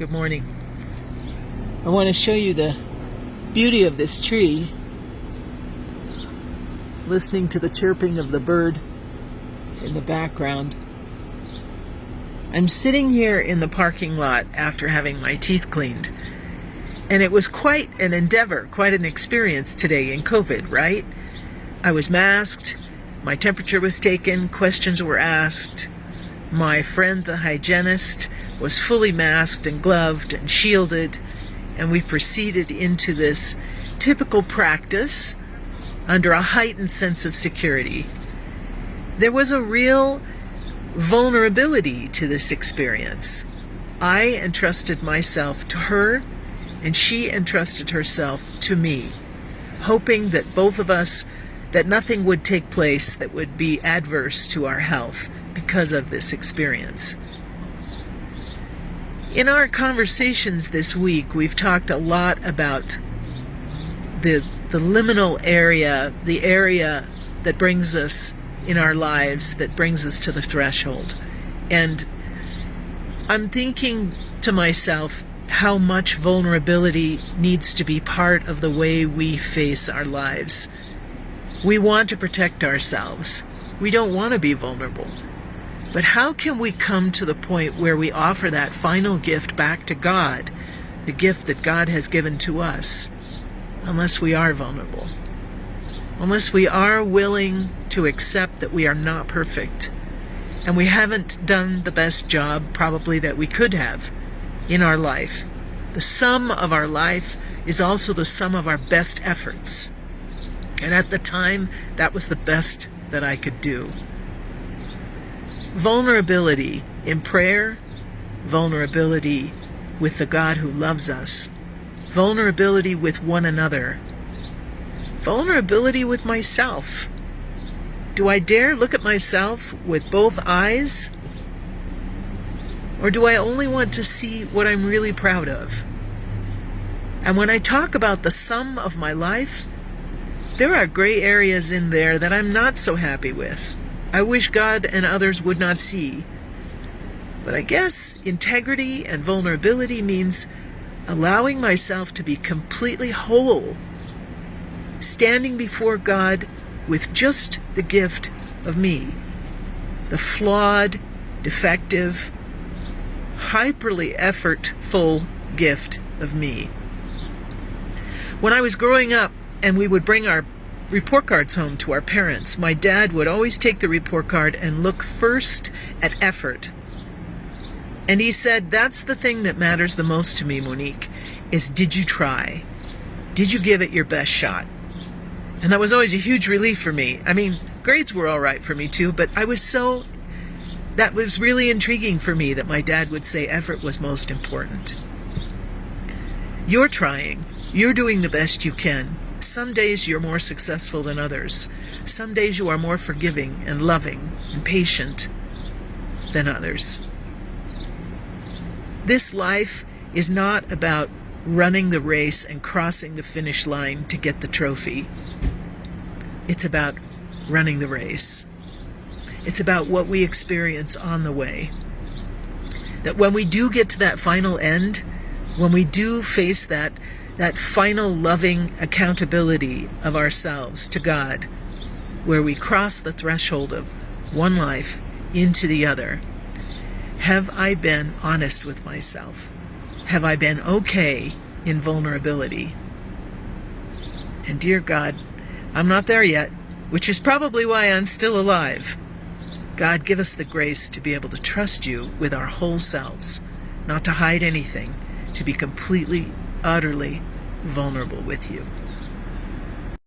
Good morning. I want to show you the beauty of this tree. Listening to the chirping of the bird in the background. I'm sitting here in the parking lot after having my teeth cleaned. And it was quite an endeavor, quite an experience today in COVID, right? I was masked, my temperature was taken, questions were asked. My friend, the hygienist, was fully masked and gloved and shielded, and we proceeded into this typical practice under a heightened sense of security. There was a real vulnerability to this experience. I entrusted myself to her, and she entrusted herself to me, hoping that both of us, that nothing would take place that would be adverse to our health because of this experience. In our conversations this week, we've talked a lot about the liminal area, the area that brings us in our lives, that brings us to the threshold. And I'm thinking to myself how much vulnerability needs to be part of the way we face our lives. We want to protect ourselves. We don't want to be vulnerable. But how can we come to the point where we offer that final gift back to God, the gift that God has given to us, unless we are vulnerable? Unless we are willing to accept that we are not perfect, and we haven't done the best job probably that we could have in our life. The sum of our life is also the sum of our best efforts. And at the time, that was the best that I could do. Vulnerability in prayer, vulnerability with the God who loves us, vulnerability with one another, vulnerability with myself. Do I dare look at myself with both eyes? Or do I only want to see what I'm really proud of? And when I talk about the sum of my life, there are gray areas in there that I'm not so happy with. I wish God and others would not see. But I guess integrity and vulnerability means allowing myself to be completely whole, standing before God with just the gift of me, the flawed, defective, hyperly effortful gift of me. When I was growing up and we would bring our report cards home to our parents, my dad would always take the report card and look first at effort. And he said, that's the thing that matters the most to me, Monique, is did you try? Did you give it your best shot? And that was always a huge relief for me. I mean, grades were all right for me too, but that was really intriguing for me that my dad would say effort was most important. You're trying. You're doing the best you can. Some days you're more successful than others. Some days you are more forgiving and loving and patient than others. This life is not about running the race and crossing the finish line to get the trophy. It's about running the race. It's about what we experience on the way. That when we do get to that final end, when we do face that final loving accountability of ourselves to God, where we cross the threshold of one life into the other, have I been honest with myself? Have I been okay in vulnerability? And dear God, I'm not there yet, which is probably why I'm still alive. God, give us the grace to be able to trust you with our whole selves, not to hide anything, to be completely, utterly vulnerable with you.